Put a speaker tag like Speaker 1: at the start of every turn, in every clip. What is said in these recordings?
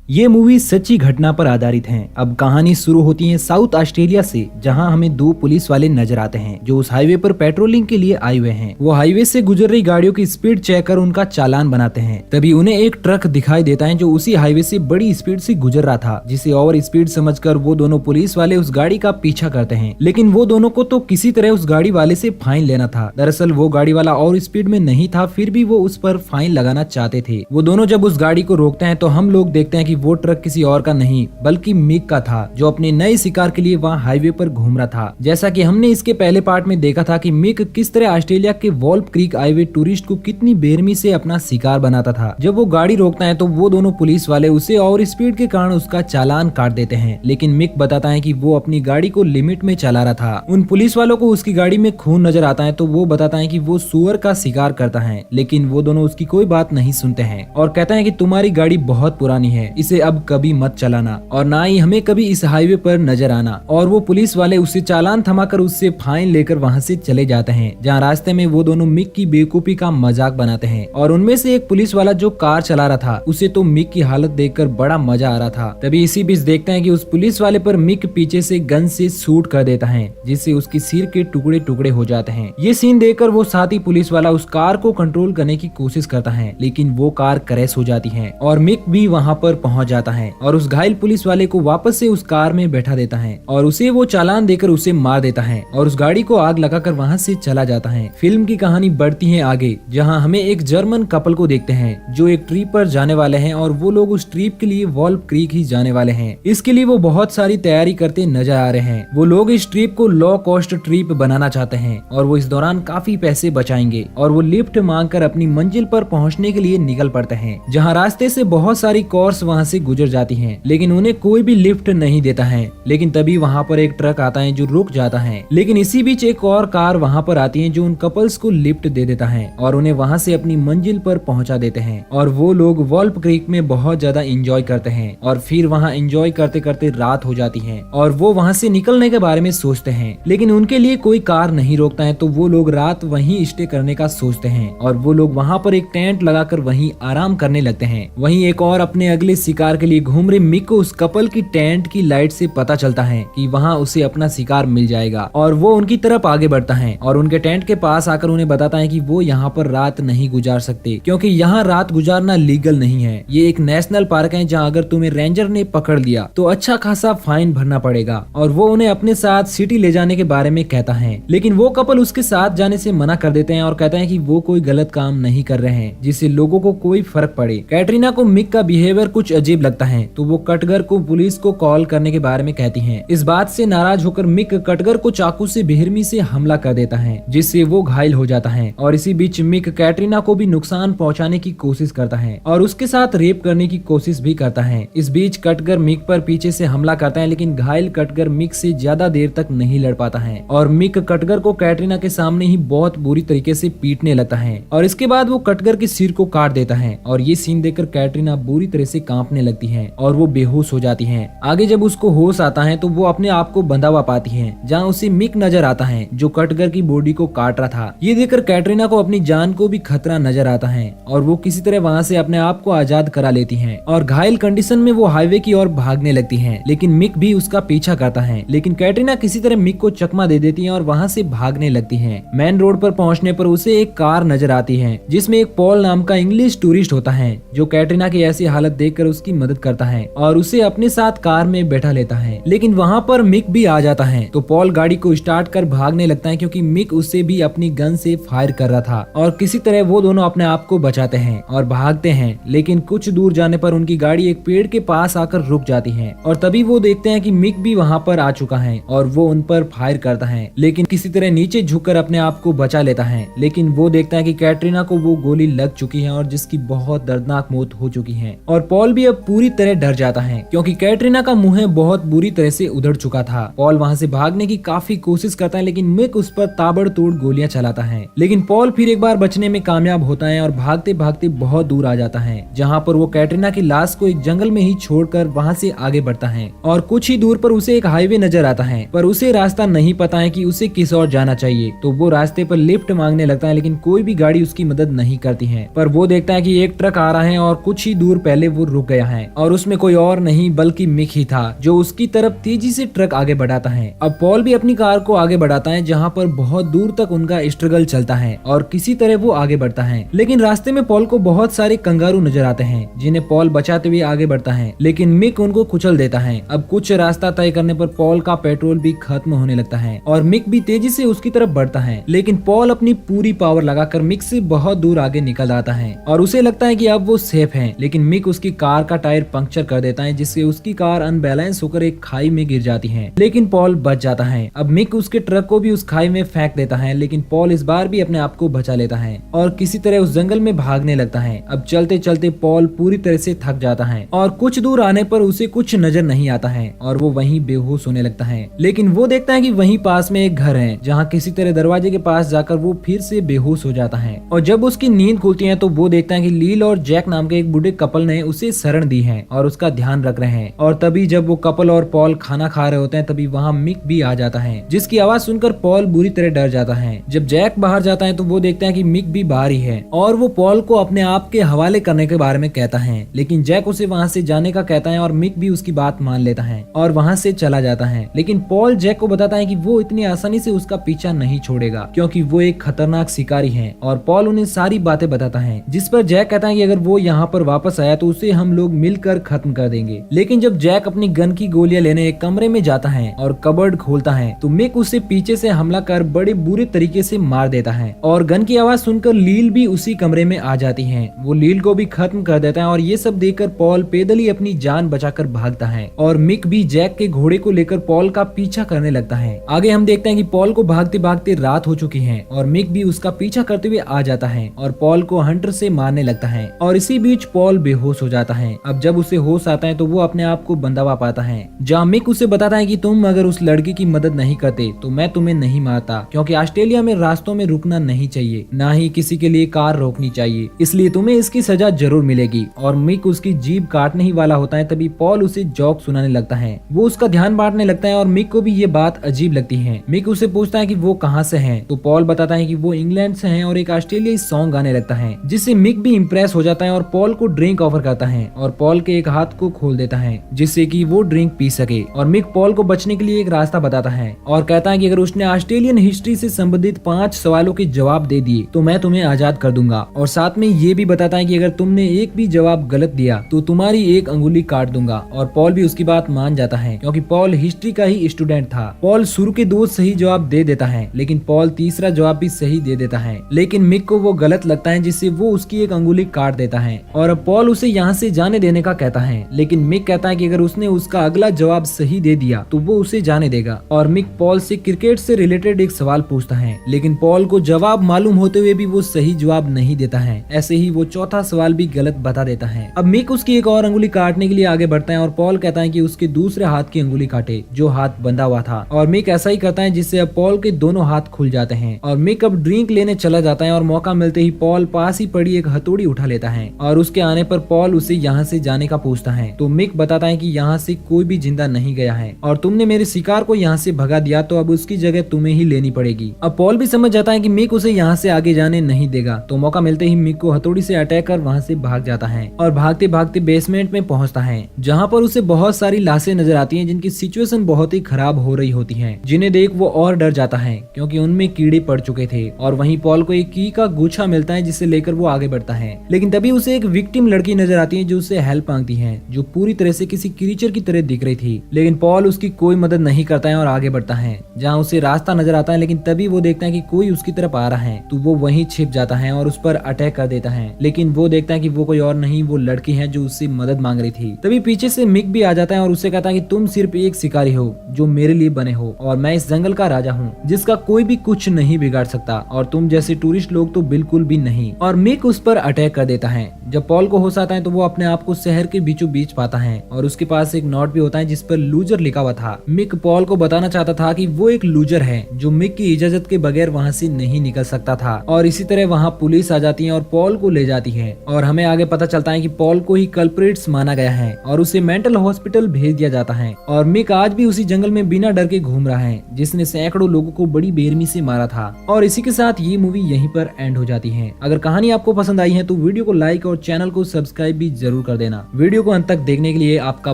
Speaker 1: ये मूवी सच्ची घटना पर आधारित है। अब कहानी शुरू होती है साउथ ऑस्ट्रेलिया से, जहां हमें दो पुलिस वाले नजर आते हैं जो उस हाईवे पर पेट्रोलिंग के लिए आए हुए हैं। वो हाईवे से गुजर रही गाड़ियों की स्पीड चेक कर उनका चालान बनाते हैं। तभी उन्हें एक ट्रक दिखाई देता है जो उसी हाईवे से बड़ी स्पीड से गुजर रहा था, जिसे ओवर स्पीड समझकर वो दोनों पुलिस वाले उस गाड़ी का पीछा करते हैं। लेकिन वो दोनों को तो किसी तरह उस गाड़ी वाले से फाइन लेना था। दरअसल वो गाड़ी वाला और स्पीड में नहीं था, फिर भी वो उस पर फाइन लगाना चाहते थे। वो दोनों जब उस गाड़ी को रोकते हैं तो हम लोग देखते हैं कि वो ट्रक किसी और का नहीं बल्कि मिक का था, जो अपने नए शिकार के लिए वहाँ हाईवे पर घूम रहा था। जैसा कि हमने इसके पहले पार्ट में देखा था कि मिक किस तरह ऑस्ट्रेलिया के वॉल्फ क्रीक आए हुए टूरिस्ट को कितनी बेरहमी से अपना शिकार बनाता था। जब वो गाड़ी रोकता है तो वो दोनों पुलिस वाले उसे और स्पीड के कारण उसका चालान काट देते हैं। लेकिन मिक बताता है कि वो अपनी गाड़ी को लिमिट में चला रहा था। उन पुलिस वालों को उसकी गाड़ी में खून नजर आता है तो वो बताता है कि वो सुअर का शिकार करता है। लेकिन वो दोनों उसकी कोई बात नहीं सुनते हैं और कहते हैं कि तुम्हारी गाड़ी बहुत पुरानी है, इसे अब कभी मत चलाना और ना ही हमें कभी इस हाईवे पर नजर आना। और वो पुलिस वाले उससे चालान थमाकर उससे फाइन लेकर वहाँ से चले जाते हैं। जहाँ रास्ते में वो दोनों मिक की बेवकूफी का मजाक बनाते हैं और उनमें से एक पुलिस वाला जो कार चला रहा था उसे तो मिक की हालत देखकर बड़ा मजा आ रहा था। तभी इसी बीच देखते हैं कि उस पुलिस वाले पर मिक पीछे से गन से शूट कर देता है, जिससे उसकी सिर के टुकड़े टुकड़े हो जाते हैं। ये सीन देखकर वो साथी पुलिस वाला उस कार को कंट्रोल करने की कोशिश करता है, लेकिन वो कार क्रैश हो जाती है और मिक भी वहाँ पर पहुँच जाता है और उस घायल पुलिस वाले को वापस से उस कार में बैठा देता है और उसे वो चालान देकर उसे मार देता है और उस गाड़ी को आग लगाकर वहाँ से चला जाता है। फिल्म की कहानी बढ़ती है आगे, जहाँ हमें एक जर्मन कपल को देखते हैं जो एक ट्रिप पर जाने वाले हैं और वो लोग उस ट्रिप के लिए वॉल्फ क्रीक ही जाने वाले हैं। इसके लिए वो बहुत सारी तैयारी करते नजर आ रहे हैं। वो लोग इस ट्रिप को लो कॉस्ट ट्रिप बनाना चाहते हैं और वो इस दौरान काफी पैसे बचाएंगे और वो लिफ्ट मांगकर अपनी मंजिल पर पहुंचने के लिए निकल पड़ते हैं। जहां रास्ते से बहुत सारी कार्स वहां से गुजर जाती हैं, लेकिन उन्हें कोई भी लिफ्ट नहीं देता है। लेकिन तभी वहां पर एक ट्रक आता है जो रुक जाता है। लेकिन इसी बीच एक और कार वहां पर आती है जो उन कपल्स को लिफ्ट दे देता है और उन्हें वहां से अपनी मंजिल पर पहुंचा देते हैं। और वो लोग वॉल्फ क्रीक में बहुत ज्यादा एंजॉय करते हैं और फिर वहां एंजॉय करते करते रात हो जाती है और वो वहां से निकलने के बारे में सोचते हैं। लेकिन उनके लिए कोई कार नहीं रोकता है तो वो लोग रात वहीं स्टे करने का सोचते हैं और वो लोग वहां पर एक टेंट लगाकर वहीं आराम करने लगते हैं। वहीं एक और अपने अगले शिकार के लिए घूम रहे मिक को उस कपल की टेंट की लाइट से पता चलता है कि वहां उसे अपना शिकार मिल जाएगा और वो उनकी तरफ आगे बढ़ता है और उनके टेंट के पास आकर उन्हें बताता है कि वो यहाँ पर रात नहीं गुजार सकते, क्योंकि यहाँ रात गुजारना लीगल नहीं है। ये एक नेशनल पार्क है जहाँ अगर तुम्हें रेंजर ने पकड़ लिया तो अच्छा खासा फाइन भरना पड़ेगा। और वो उन्हें अपने साथ सिटी ले जाने के बारे में कहता है, लेकिन वो कपल उसके साथ जाने से मना कर देते हैं और कहते हैं कि वो कोई गलत काम नहीं कर रहे हैं जिससे लोगों को कोई फर्क पड़े। कैटरीना को मिक का बिहेवियर कुछ अजीब लगता है तो वो कटगर को पुलिस को कॉल करने के बारे में कहती है। इस बात से नाराज होकर मिक कटगर को चाकू से बेरहमी से हमला कर देता है, जिससे वो घायल हो जाता है। और इसी बीच मिक कैटरीना को भी नुकसान पहुंचाने की कोशिश करता है और उसके साथ रेप करने की कोशिश भी करता है। इस बीच कटगर मिक पर पीछे से हमला करता है, लेकिन घायल कटगर मिक से ज्यादा देर तक नहीं लड़ पाता है और मिक कटगर को कैटरीना के सामने ही बहुत बुरी तरीके से पीटने लगता है और इसके बाद वो कटगर के सिर को काट देता है। और ये सीन देखकर कैटरीना बुरी तरह से कांपने लगती है और वो बेहोश हो जाती है। आगे जब उसको होश आता है तो वो अपने आप को बंधा हुआ पाती है, जहाँ उसे मिक नजर आता है जो कटगर की बॉडी को काट रहा था। ये देखकर कैटरीना को अपनी जान को भी खतरा नजर आता है और वो किसी तरह वहाँ से अपने आप को आजाद करा लेती है और घायल कंडीशन में वो हाईवे की ओर भागने लगती है। लेकिन मिक भी उसका पीछा करता है, लेकिन कैटरीना किसी तरह मिक को चकमा दे देती है और वहाँ से भागने लगती है। मेन रोड पर पहुँचने पर उसे एक कार नजर आती है जिसमें एक पॉल नाम का इंग्लिश टूरिस्ट होता है, जो कैटरीना की ऐसी हालत देखकर उसकी मदद करता है और उसे अपने साथ कार में बैठा लेता है। लेकिन वहाँ पर मिक भी आ जाता है तो पॉल गाड़ी को स्टार्ट कर भागने लगता है, क्योंकि मिक उससे भी अपनी गन से फायर कर रहा था और किसी तरह वो दोनों अपने आप को बचाते हैं और भागते हैं। लेकिन कुछ दूर जाने पर उनकी गाड़ी एक पेड़ के पास आकर रुक जाती है और तभी वो देखते हैं कि मिक भी वहाँ पर आ चुका है और वो उन पर फायर करता है, लेकिन किसी तरह नीचे झुककर अपने आप को बचा लेता है। लेकिन वो देखता है कि कैटरीना को वो गोली लग चुकी है और जिसकी बहुत दर्दनाक मौत हो चुकी है। और पॉल भी अब पूरी तरह डर जाता है, क्योंकि कैटरीना का मुंह बहुत बुरी तरह से उधड़ चुका था। पॉल वहाँ से भागने की काफी कोशिश करता है, लेकिन मिक उस पर ताबड़तोड़ गोलियां चलाता है। लेकिन पॉल फिर एक बार बचने में कामयाब होता है और भागते भागते बहुत दूर आ जाता है, जहाँ पर वो कैटरीना की लाश को एक जंगल में ही छोड़कर वहाँ से आगे बढ़ता है। और कुछ ही दूर पर उसे एक हाईवे नजर आता है, पर उसे रास्ता नहीं पता है कि उसे किस ओर जाना चाहिए। तो वो रास्ते पर लिफ्ट मांगने लगता है, लेकिन कोई भी गाड़ी उसकी मदद नहीं करती है। पर वो देखता है कि एक ट्रक आ रहा है और कुछ ही दूर पहले वो रुक गया है और उसमें कोई और नहीं बल्कि मिक ही था जो उसकी तरफ तेजी से ट्रक आगे बढ़ाता है। अब पॉल भी अपनी कार को आगे बढ़ाता है जहाँ पर बहुत दूर तक उनका स्ट्रगल चलता है और किसी तरह वो आगे बढ़ता है। लेकिन रास्ते में पॉल को बहुत सारे कंगारू नजर आते हैं जिन्हें पॉल बचाते हुए आगे बढ़ता है, लेकिन मिक उनको कुचल देता है। अब कुछ रास्ता तय करने पर पॉल का पेट्रोल भी खत्म होने लगता है और मिक भी तेजी से उसकी तरफ बढ़ता है, लेकिन पॉल अपनी पूरी पावर लगाकर मिक से बहुत दूर आगे निकल आता है और उसे लगता है कि अब वो सेफ है। लेकिन मिक उसकी कार का टायर पंक्चर कर देता है जिससे उसकी कार अनबैलेंस होकर एक खाई में गिर जाती है, लेकिन पॉल बच जाता है। अब मिक उसके ट्रक को भी उस खाई में फेंक देता है, लेकिन पॉल इस बार भी अपने आप को बचा लेता है और किसी तरह उस जंगल में भागने लगता है। अब चलते चलते पॉल पूरी तरह से थक जाता है और कुछ दूर आने पर उसे कुछ नजर नहीं आता है और वो वहीं बेहोश होने लगता है। लेकिन वो देखता है कि वहीं पास में एक घर है जहाँ किसी तरह दरवाजे के पास जाकर वो फिर से बेहोश हो जाता है और जब उसकी नींद खुलती है तो वो देखता है कि लील और जैक नाम के एक बूढ़े कपल ने उसे शरण दी है और उसका ध्यान रख रहे हैं। और तभी जब वो कपल और पॉल खाना खा रहे होते हैं तभी वहाँ मिक भी आ जाता है, जिसकी आवाज सुनकर पॉल बुरी तरह डर जाता है। जब जैक बाहर जाता है तो वो देखता है कि मिक भी बाहर ही है और वो पॉल को अपने आप के हवाले करने के बारे में कहता है, लेकिन जैक उसे वहाँ से जाने का कहता है और मिक भी उसकी बात मान लेता है और वहाँ से चला जाता है। लेकिन पॉल जैक को बताता है कि वो इतनी आसानी से उसका पीछा नहीं छोड़ेगा क्योंकि वो एक खतरनाक शिकारी है और पॉल उन्हें सारी बातें बताता है, जिस पर जैक कहता है कि अगर वो यहाँ पर वापस आया तो उसे हम लोग मिलकर खत्म कर देंगे। लेकिन जब जैक अपनी गन की गोलियां लेने एक कमरे में जाता है और कबर्ड खोलता है तो मिक उसे पीछे से हमला कर बड़े बुरे तरीके से मार देता है और गन की आवाज सुनकर लील भी उसी कमरे में आ जाती है। वो लील को भी खत्म कर देता है और ये सब देखकर पॉल पैदल ही अपनी जान बचाकर भागता है और मिक भी जैक के घोड़े को लेकर पॉल का पीछा करने लगता है। आगे हम देखते हैं कि पॉल को भागते भागते रात हो चुकी है और मिक भी उसका पीछा करते हुए आ जाता है और पॉल को हंटर से मारने लगता है और इसी बीच पॉल बेहोश हो जाता है। अब जब उसे होश आता है तो वो अपने आप को बंधवा पाता है, जहाँ मिक उसे बताता है कि तुम अगर उस लड़की की मदद नहीं करते तो मैं तुम्हें नहीं मारता, क्योंकि ऑस्ट्रेलिया में रास्तों में रुकना नहीं चाहिए, ना ही किसी के लिए कार रोकनी चाहिए, इसलिए तुम्हें इसकी सजा जरूर मिलेगी। और मिक उसकी जीभ काटने ही वाला होता है तभी पॉल उसे जोक सुनाने लगता है। वो उसका ध्यान बांटने लगता है और मिक को भी ये बात अजीब लगती है। मिक उसे पूछता है कि वो कहाँ से है तो पॉल बताता है कि वो इंग्लैंड से हैं और एक ऑस्ट्रेलियाई सॉन्ग गाने लगता है, जिससे मिक भी इम्प्रेस हो जाता है और पॉल को ड्रिंक ऑफर करता है और पॉल के एक हाथ को खोल देता है जिससे कि वो ड्रिंक पी सके। और मिक पॉल को बचने के लिए एक रास्ता बताता है और कहता है कि अगर उसने ऑस्ट्रेलियन हिस्ट्री से संबंधित 5 सवालों के जवाब दे दिए तो मैं तुम्हें आजाद कर दूंगा, और साथ में ये भी बताता है कि अगर तुमने एक भी जवाब गलत दिया तो तुम्हारी एक अंगुली काट दूंगा। और पॉल भी उसकी बात मान जाता है क्योंकि पॉल हिस्ट्री का ही स्टूडेंट था। पॉल शुरू के 2 सही जवाब दे देता है, लेकिन पॉल तीसरा जवाब भी सही दे देता है, लेकिन मिक को वो गलत लगता है जिससे वो उसकी एक अंगुली काट देता है और अब पॉल उसे यहाँ से जाने देने का कहता है। लेकिन मिक कहता है कि अगर उसने उसका अगला जवाब सही दे दिया तो वो उसे जाने देगा। और मिक पॉल से क्रिकेट से रिलेटेड एक सवाल पूछता है, लेकिन पॉल को जवाब मालूम होते हुए भी वो सही जवाब नहीं देता है। ऐसे ही वो चौथा सवाल भी गलत बता देता है। अब मिक उसकी एक और अंगुली काटने के लिए आगे बढ़ता है और पॉल कहता है कि उसके दूसरे हाथ की अंगुली काटे जो हाथ बंधा हुआ था, और मिक ऐसा ही करता है जिससे अब पॉल के दोनों हाथ खुल जाते हैं। और मिक अब ड्रिंक लेने चला जाता है और मौका मिलते ही पॉल पास ही पड़ी एक हथौड़ी उठा लेता है और उसके आने पर पॉल उसे यहाँ से जाने का पूछता है तो मिक बताता है कि यहाँ से कोई भी जिंदा नहीं गया है और तुमने मेरे शिकार को यहाँ से भगा दिया तो अब उसकी जगह तुम्हें ही लेनी पड़ेगी। अब पॉल भी समझ जाता है कि मिक उसे यहाँ से आगे जाने नहीं देगा, तो मौका मिलते ही मिक को हथौड़ी से अटैक कर वहाँ से भाग जाता है और भागते भागते बेसमेंट में पहुँचता है, जहाँ पर उसे बहुत सारी लाशें नजर आती हैं जिनकी सिचुएशन बहुत ही खराब हो रही होती है, जिन्हें देख वो और डर जाता है क्योंकि उनमें कीड़े पड़ चुके थे। और वहीं पॉल को एक की का गुच्छा मिलता है जिसे लेकर वो आगे बढ़ता है, लेकिन तभी उसे एक विक्टिम लड़की नजर आती है जो उससे हेल्प मांगती है, जो पूरी तरह से किसी क्रीचर की तरह दिख रही थी। लेकिन पॉल उसकी कोई मदद नहीं करता है और आगे बढ़ता है, जहाँ उसे रास्ता नजर आता है। लेकिन तभी वो देखता है कि कोई उसकी तरफ आ रहा है तो वो वहीं छिप जाता है और उस पर अटैक कर देता है। लेकिन वो देखता है कि वो कोई और नहीं, वो लड़की है जो उससे मदद मांग रही थी। तभी पीछे से मिक भी आ जाता है और उससे कहता है कि तुम सिर्फ एक शिकारी हो जो मेरे लिए बने हो और मैं इस जंगल का राजा हूँ जिसका कोई भी कुछ नहीं बिगाड़ सकता, और तुम जैसे टूरिस्ट लोग तो बिल्कुल भी नहीं। और मिक उस पर अटैक कर देता है। जब पॉल को होश आता है तो वो अपने आप को शहर के बीचों बीच पाता है और उसके पास एक नोट भी होता है जिस पर लूजर लिखा हुआ था। मिक पॉल को बताना चाहता था कि वो एक लूजर है जो मिक की इजाजत के बगैर वहाँ से नहीं निकल सकता था, और इसी तरह वहाँ पुलिस आ जाती है और पॉल को ले जाती है। और हमें आगे पता चलता है कि पॉल को ही कल्प्रिट्स माना गया है और उसे मेंटल हॉस्पिटल भेज दिया जाता है। और मिक आज भी उसी जंगल में बिना डर के घूम रहा है जिसने सैकड़ों लोगों को बड़ी बेरहमी से मारा था। और इसी के साथ ये मूवी यहीं पर एंड हो जाती है। अगर कहानी आपको पसंद आई है तो वीडियो को लाइक और चैनल को सब्सक्राइब भी जरूर कर देना। वीडियो को अंत तक देखने के लिए आपका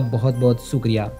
Speaker 1: बहुत बहुत शुक्रिया।